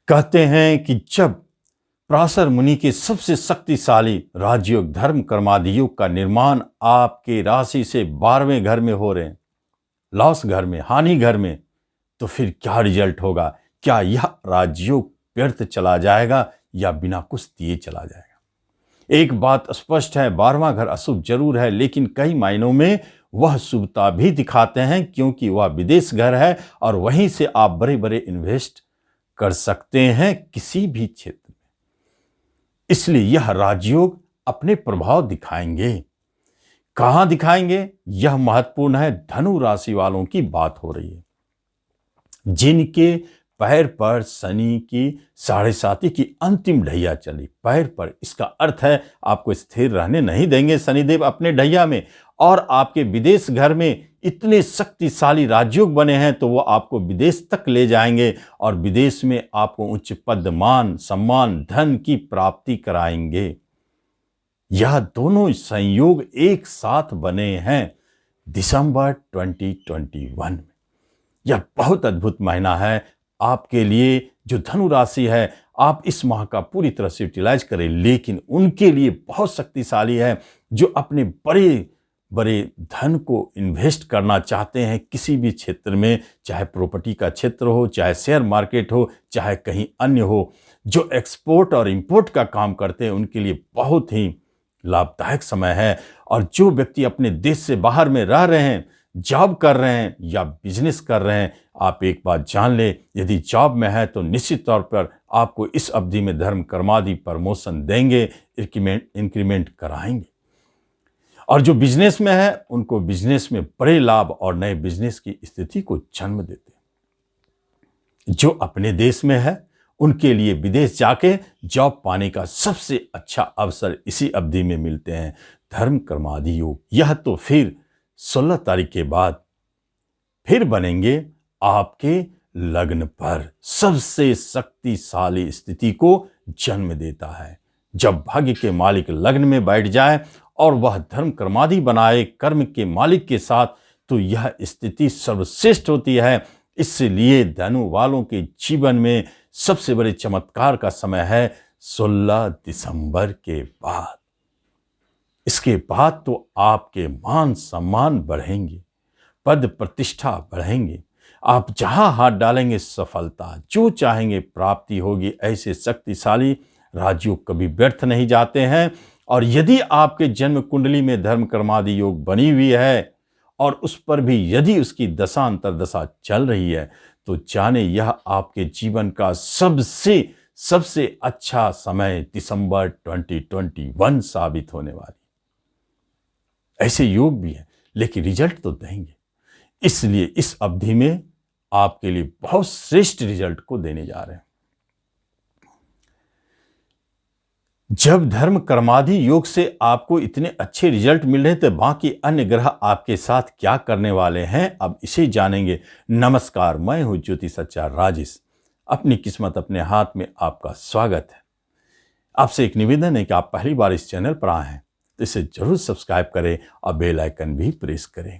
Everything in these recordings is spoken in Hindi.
कहते हैं कि जब पराशर मुनि के सबसे शक्तिशाली राजयोग धर्म कर्मादियोग का निर्माण आपके राशि से 12वें घर में हो रहे हैं, लॉस घर में, हानि घर में, तो फिर क्या रिजल्ट होगा? क्या यह राजयोग व्यर्थ चला जाएगा या बिना कुछ दिए चला जाएगा? एक बात स्पष्ट है, 12वां घर अशुभ जरूर है, लेकिन कई मायनों में वह शुभता भी दिखाते हैं, क्योंकि वह विदेश घर है और वहीं से आप बड़े बड़े इन्वेस्ट कर सकते हैं किसी भी क्षेत्र में। इसलिए यह राजयोग अपने प्रभाव दिखाएंगे। कहां दिखाएंगे यह महत्वपूर्ण है। धनु राशि वालों की बात हो रही है, जिनके पैर पर शनि की 7.5 की अंतिम ढैया चली। पैर पर, इसका अर्थ है आपको स्थिर रहने नहीं देंगे शनिदेव अपने ढैया में, और आपके विदेश घर में इतने शक्तिशाली राजयोग बने हैं तो वो आपको विदेश तक ले जाएंगे और विदेश में आपको उच्च पद, मान, सम्मान, धन की प्राप्ति कराएंगे। यह दोनों संयोग एक साथ बने हैं दिसंबर 2021 में। यह बहुत अद्भुत महीना है आपके लिए। जो धनु राशि है, आप इस माह का पूरी तरह से यूटिलाइज करें, लेकिन उनके लिए बहुत शक्तिशाली है जो अपने बड़े बड़े धन को इन्वेस्ट करना चाहते हैं किसी भी क्षेत्र में, चाहे प्रॉपर्टी का क्षेत्र हो, चाहे शेयर मार्केट हो, चाहे कहीं अन्य हो। जो एक्सपोर्ट और इंपोर्ट का काम करते हैं उनके लिए बहुत ही लाभदायक समय है। और जो व्यक्ति अपने देश से बाहर में रह रहे हैं, जॉब कर रहे हैं या बिजनेस कर रहे हैं, आप एक बात जान ले, यदि जॉब में है तो निश्चित तौर पर आपको इस अवधि में धर्म कर्मादि प्रमोशन देंगे, इंक्रीमेंट कराएंगे। और जो बिजनेस में है उनको बिजनेस में बड़े लाभ और नए बिजनेस की स्थिति को जन्म देते हैं। जो अपने देश में है उनके लिए विदेश जाके जॉब पाने का सबसे अच्छा अवसर इसी अवधि में मिलते हैं। धर्म कर्मादि योग यह तो फिर 16 तारीख के बाद फिर बनेंगे आपके लग्न पर, सबसे शक्तिशाली स्थिति को जन्म देता है। जब भाग्य के मालिक लग्न में बैठ जाए और वह धर्म कर्मादि बनाए कर्म के मालिक के साथ, तो यह स्थिति सर्वश्रेष्ठ होती है। इसलिए धनु वालों के जीवन में सबसे बड़े चमत्कार का समय है 16 दिसंबर के बाद। इसके बाद तो आपके मान सम्मान बढ़ेंगे, पद प्रतिष्ठा बढ़ेंगे, आप जहां हाथ डालेंगे सफलता, जो चाहेंगे प्राप्ति होगी। ऐसे शक्तिशाली राजयोग कभी व्यर्थ नहीं जाते हैं। और यदि आपके जन्म कुंडली में धर्म कर्मादि योग बनी हुई है और उस पर भी यदि उसकी दशा अंतरदशा चल रही है, तो जाने यह आपके जीवन का सबसे अच्छा समय दिसंबर 2021 साबित होने वाली। ऐसे योग भी हैं, लेकिन रिजल्ट तो देंगे। इसलिए इस अवधि में आपके लिए बहुत श्रेष्ठ रिजल्ट को देने जा रहे हैं। जब धर्म कर्मादि योग से आपको इतने अच्छे रिजल्ट मिल रहे हैं, तो बाकी अन्य ग्रह आपके साथ क्या करने वाले हैं, अब इसे जानेंगे। नमस्कार, मैं हूं ज्योतिषाचार्य राजेश। अपनी किस्मत अपने हाथ में आपका स्वागत है। आपसे एक निवेदन है कि आप पहली बार इस चैनल पर आए हैं तो इसे जरूर सब्सक्राइब करें और बेल आइकन भी प्रेस करें।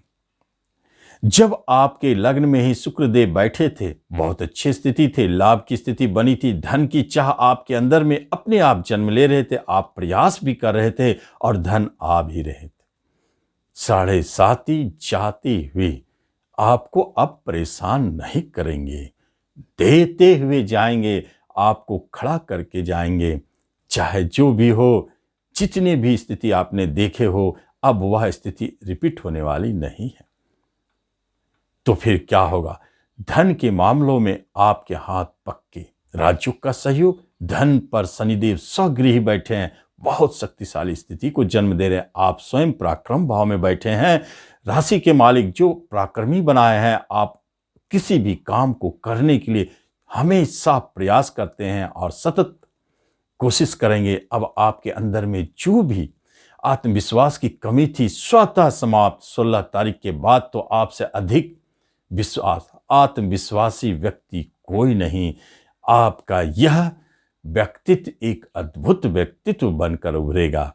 जब आपके लग्न में ही शुक्रदेव बैठे थे, बहुत अच्छी स्थिति थे, लाभ की स्थिति बनी थी, धन की चाह आपके अंदर में अपने आप जन्म ले रहे थे, आप प्रयास भी कर रहे थे और धन आ भी रहे थे। 7.5 जाते हुए आपको अब परेशान नहीं करेंगे, देते हुए जाएंगे, आपको खड़ा करके जाएंगे। चाहे जो भी हो, जितनी भी स्थिति आपने देखे हो, अब वह स्थिति रिपीट होने वाली नहीं है। तो फिर क्या होगा? धन के मामलों में आपके हाथ पक्के, राजयोग का सहयोग, धन पर शनिदेव स्वगृही बैठे हैं, बहुत शक्तिशाली स्थिति को जन्म दे रहे हैं। आप स्वयं पराक्रम भाव में बैठे हैं। राशि के मालिक जो पराक्रमी बनाए हैं, आप किसी भी काम को करने के लिए हमेशा प्रयास करते हैं और सतत कोशिश करेंगे। अब आपके अंदर में जो भी आत्मविश्वास की कमी थी, स्वतः समाप्त। 16 तारीख के बाद तो आपसे अधिक आत्मविश्वासी व्यक्ति कोई नहीं। आपका यह व्यक्तित्व एक अद्भुत व्यक्तित्व बनकर उभरेगा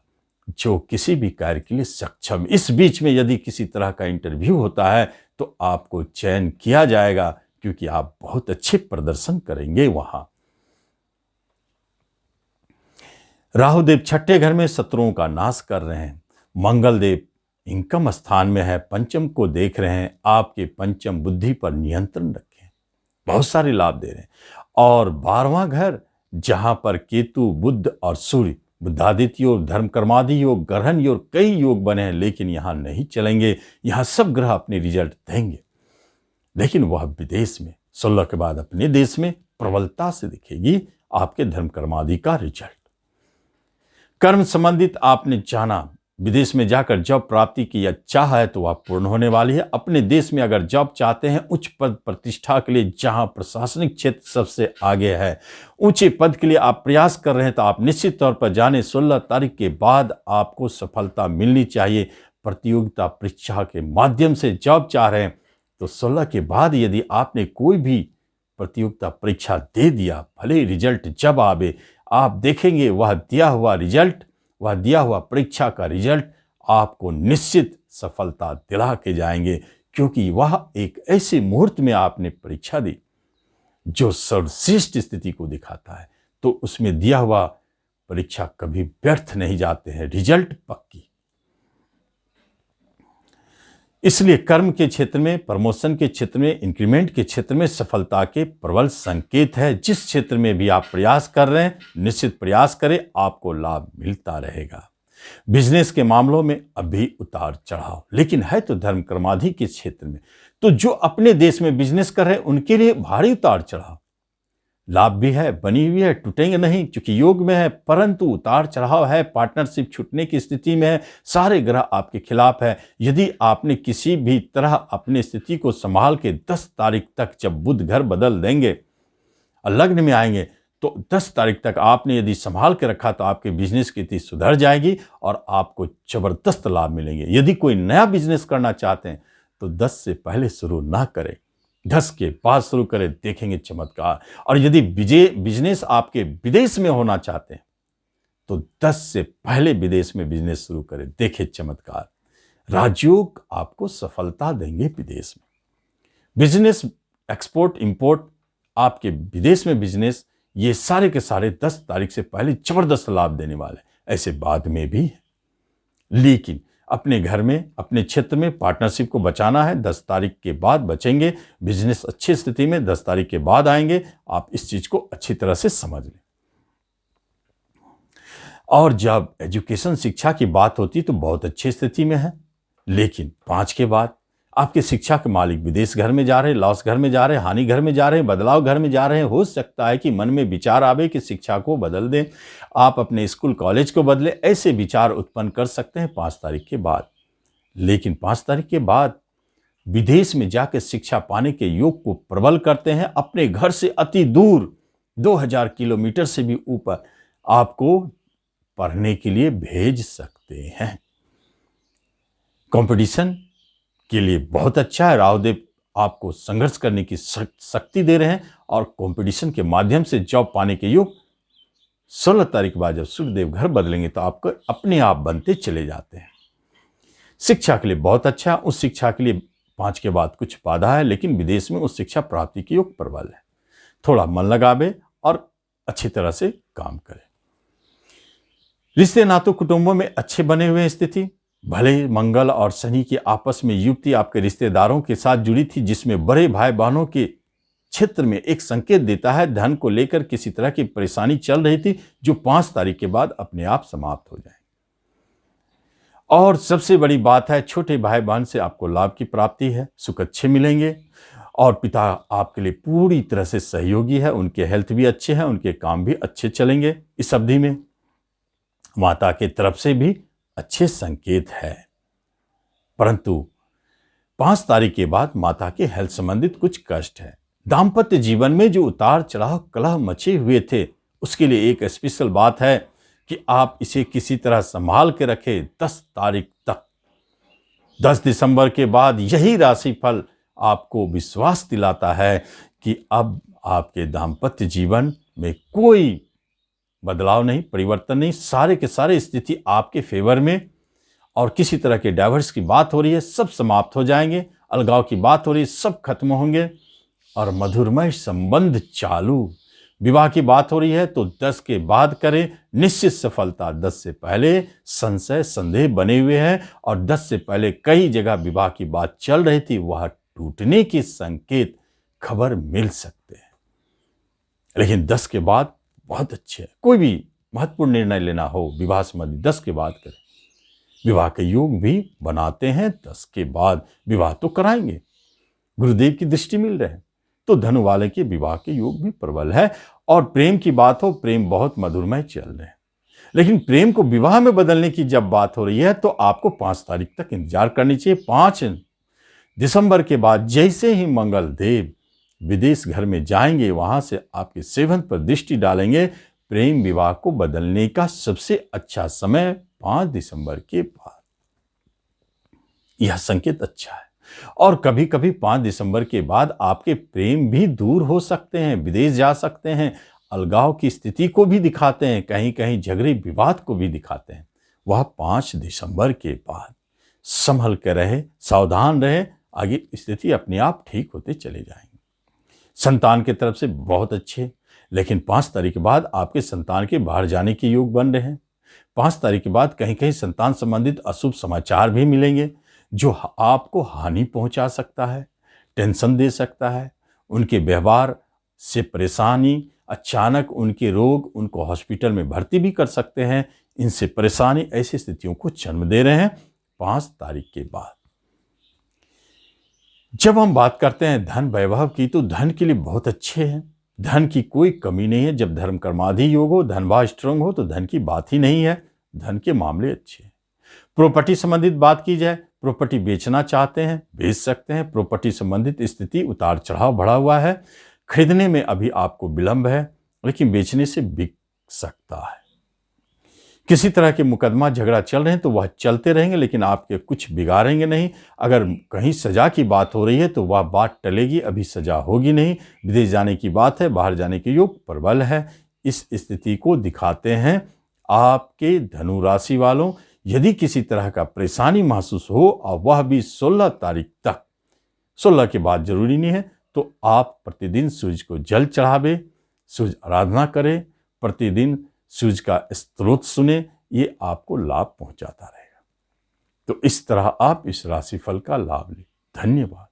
जो किसी भी कार्य के लिए सक्षम। इस बीच में यदि किसी तरह का इंटरव्यू होता है तो आपको चयन किया जाएगा, क्योंकि आप बहुत अच्छे प्रदर्शन करेंगे वहां। राहु देव छठे घर में शत्रुओं का नाश कर रहे हैं। मंगल देव इनकम स्थान में है, पंचम को देख रहे हैं। आपके पंचम बुद्धि पर नियंत्रण रखें, बहुत सारे लाभ दे रहे हैं। और 12वां घर जहां पर केतु, बुध और सूर्य, बुद्धादित्य योग, धर्म कर्मादि योग, ग्रहण योग, कई योग बने हैं, लेकिन यहां नहीं चलेंगे। यहां सब ग्रह अपने रिजल्ट देंगे, लेकिन वह विदेश में 16 के बाद अपने देश में प्रबलता से दिखेगी आपके धर्म कर्मादि का रिजल्ट। कर्म संबंधित आपने जाना, विदेश में जाकर जॉब प्राप्ति की चाह है तो वह पूर्ण होने वाली है। अपने देश में अगर जॉब चाहते हैं, उच्च पद प्रतिष्ठा के लिए, जहां प्रशासनिक क्षेत्र सबसे आगे है, ऊंचे पद के लिए आप प्रयास कर रहे हैं, तो आप निश्चित तौर पर जाने 16 तारीख के बाद आपको सफलता मिलनी चाहिए। प्रतियोगिता परीक्षा के माध्यम से जॉब चाह रहे हैं तो 16 के बाद यदि आपने कोई भी प्रतियोगिता परीक्षा दे दिया, भले रिजल्ट जब आवे, आप देखेंगे वह दिया हुआ रिजल्ट, वह दिया हुआ परीक्षा का रिजल्ट आपको निश्चित सफलता दिला के जाएंगे, क्योंकि वह एक ऐसे मुहूर्त में आपने परीक्षा दी जो सर्वश्रेष्ठ स्थिति को दिखाता है। तो उसमें दिया हुआ परीक्षा कभी व्यर्थ नहीं जाते हैं, रिजल्ट पक्की। इसलिए कर्म के क्षेत्र में, प्रमोशन के क्षेत्र में, इंक्रीमेंट के क्षेत्र में सफलता के प्रबल संकेत है। जिस क्षेत्र में भी आप प्रयास कर रहे हैं, निश्चित प्रयास करें, आपको लाभ मिलता रहेगा। बिजनेस के मामलों में अभी उतार चढ़ाव, लेकिन है तो धर्म कर्मादि के क्षेत्र में, तो जो अपने देश में बिजनेस कर रहे हैं उनके लिए भारी उतार चढ़ाव। लाभ भी है, बनी हुई है, टूटेंगे नहीं, क्योंकि योग में है, परंतु उतार चढ़ाव है, पार्टनरशिप छूटने की स्थिति में है, सारे ग्रह आपके खिलाफ है। यदि आपने किसी भी तरह अपनी स्थिति को संभाल के 10 तारीख तक, जब बुध घर बदल देंगे और लग्न में आएंगे, तो 10 तारीख तक आपने यदि संभाल के रखा तो आपके बिजनेस की स्थिति सुधर जाएगी और आपको जबरदस्त लाभ मिलेंगे। यदि कोई नया बिजनेस करना चाहते हैं तो 10 से पहले शुरू ना करें, 10 के बाद शुरू करें, देखेंगे चमत्कार। और यदि बिजनेस आपके विदेश में होना चाहते हैं तो 10 से पहले विदेश में बिजनेस शुरू करें, देखें चमत्कार। राजयोग आपको सफलता देंगे विदेश में। बिजनेस, एक्सपोर्ट, इंपोर्ट, आपके विदेश में बिजनेस, ये सारे के सारे 10 तारीख से पहले जबरदस्त लाभ देने वाले। ऐसे बाद में भी है, लेकिन अपने घर में, अपने क्षेत्र में पार्टनरशिप को बचाना है। 10 तारीख के बाद बचेंगे, बिजनेस अच्छी स्थिति में 10 तारीख के बाद आएंगे। आप इस चीज को अच्छी तरह से समझ लें। और जब एजुकेशन, शिक्षा की बात होती तो बहुत अच्छी स्थिति में है, लेकिन 5 के बाद आपके शिक्षा के मालिक विदेश घर में जा रहे हैं, लॉस घर में जा रहे हैं, हानि घर में जा रहे हैं, बदलाव घर में जा रहे हैं। हो सकता है कि मन में विचार आवे कि शिक्षा को बदल दें, आप अपने स्कूल कॉलेज को बदलें, ऐसे विचार उत्पन्न कर सकते हैं 5 तारीख के बाद। लेकिन 5 तारीख के बाद विदेश में जाकर शिक्षा पाने के योग को प्रबल करते हैं। अपने घर से अति दूर 2000 किलोमीटर से भी ऊपर आपको पढ़ने के लिए भेज सकते हैं। कंपटीशन के लिए बहुत अच्छा है। राहुदेव आपको संघर्ष करने की शक्ति दे रहे हैं और कंपटीशन के माध्यम से जॉब पाने के योग 16 तारीख के बाद जब सूर्यदेव घर बदलेंगे तो आपको अपने आप बनते चले जाते हैं। शिक्षा के लिए बहुत अच्छा। उस शिक्षा के लिए 5 के बाद कुछ बाधा है, लेकिन विदेश में उस शिक्षा प्राप्ति के योग प्रबल है। थोड़ा मन लगावे और अच्छी तरह से काम करें। रिश्ते, नातों, कुटुंबों में अच्छे बने हुए स्थिति। भले मंगल और शनि की आपस में युक्ति आपके रिश्तेदारों के साथ जुड़ी थी, जिसमें बड़े भाई बहनों के क्षेत्र में एक संकेत देता है धन को लेकर किसी तरह की परेशानी चल रही थी, जो 5 तारीख के बाद अपने आप समाप्त हो जाए। और सबसे बड़ी बात है, छोटे भाई बहन से आपको लाभ की प्राप्ति है, सुख अच्छे मिलेंगे और पिता आपके लिए पूरी तरह से सहयोगी है। उनके हेल्थ भी अच्छे हैं, उनके काम भी अच्छे चलेंगे इस अवधि में। माता के तरफ से भी अच्छे संकेत है, परंतु 5 तारीख के बाद माता के हेल्थ संबंधित कुछ कष्ट है। दाम्पत्य जीवन में जो उतार चढ़ाव, कलह मचे हुए थे, उसके लिए एक स्पेशल बात है कि आप इसे किसी तरह संभाल के रखें 10 तारीख तक। 10 दिसंबर के बाद यही राशिफल आपको विश्वास दिलाता है कि अब आपके दाम्पत्य जीवन में कोई बदलाव नहीं, परिवर्तन नहीं, सारे के सारे स्थिति आपके फेवर में। और किसी तरह के डाइवर्स की बात हो रही है, सब समाप्त हो जाएंगे। अलगाव की बात हो रही है, सब खत्म होंगे और मधुरमय संबंध चालू, विवाह की बात हो रही है तो 10 के बाद करें, निश्चित सफलता। 10 से पहले संशय संदेह बने हुए हैं और 10 से पहले कई जगह विवाह की बात चल रही थी, वह टूटने के संकेत खबर मिल सकते हैं। लेकिन 10 के बाद बहुत अच्छे है। कोई भी महत्वपूर्ण निर्णय लेना हो विवाह संबंधी 10 के बाद करें। विवाह के योग भी बनाते हैं 10 के बाद, विवाह तो कराएंगे, गुरुदेव की दृष्टि मिल रहे हैं, तो धनु वाले के विवाह के योग भी प्रबल है। और प्रेम की बात हो, प्रेम बहुत मधुरमय चल रहे हैं। लेकिन प्रेम को विवाह में बदलने की जब बात हो रही है तो आपको 5 तारीख तक इंतजार करनी चाहिए। 5 दिसंबर के बाद जैसे ही मंगल देव विदेश घर में जाएंगे, वहां से आपके 7 पर दृष्टि डालेंगे, प्रेम विवाह को बदलने का सबसे अच्छा समय 5 दिसंबर के बाद। यह संकेत अच्छा है। और कभी कभी 5 दिसंबर के बाद आपके प्रेम भी दूर हो सकते हैं, विदेश जा सकते हैं, अलगाव की स्थिति को भी दिखाते हैं, कहीं कहीं झगड़े विवाद को भी दिखाते हैं। वह 5 दिसंबर के बाद संभल कर रहे, सावधान रहे, आगे स्थिति अपने आप ठीक होते चले जाएंगे। संतान की तरफ से बहुत अच्छे, लेकिन 5 तारीख के बाद आपके संतान के बाहर जाने के योग बन रहे हैं। 5 तारीख के बाद कहीं कहीं संतान संबंधित अशुभ समाचार भी मिलेंगे, जो आपको हानि पहुंचा सकता है, टेंशन दे सकता है। उनके व्यवहार से परेशानी, अचानक उनके रोग उनको हॉस्पिटल में भर्ती भी कर सकते हैं। इनसे परेशानी, ऐसी स्थितियों को जन्म दे रहे हैं 5 तारीख के बाद। जब हम बात करते हैं धन वैभव की, तो धन के लिए बहुत अच्छे हैं, धन की कोई कमी नहीं है। जब धर्म कर्माधि योग हो, धनभाव स्ट्रांग हो, तो धन की बात ही नहीं है। धन के मामले अच्छे हैं। प्रॉपर्टी संबंधित बात की जाए, प्रॉपर्टी बेचना चाहते हैं, बेच सकते हैं। प्रॉपर्टी संबंधित स्थिति उतार चढ़ाव बढ़ा हुआ है, खरीदने में अभी आपको विलंब है, लेकिन बेचने से बिक सकता है। किसी तरह के मुकदमा झगड़ा चल रहे हैं तो वह चलते रहेंगे, लेकिन आपके कुछ बिगाड़ेंगे नहीं। अगर कहीं सजा की बात हो रही है तो वह बात टलेगी, अभी सजा होगी नहीं। विदेश जाने की बात है, बाहर जाने के योग प्रबल है। इस स्थिति को दिखाते हैं आपके धनु राशि वालों। यदि किसी तरह का परेशानी महसूस हो और वह भी 16 तारीख तक, 16 के बाद जरूरी नहीं है, तो आप प्रतिदिन सूर्य को जल चढ़ावे, सूर्य आराधना करें, प्रतिदिन सूर्य का स्तोत्र सुने, ये आपको लाभ पहुंचाता रहेगा। तो इस तरह आप इस राशिफल का लाभ लें। धन्यवाद।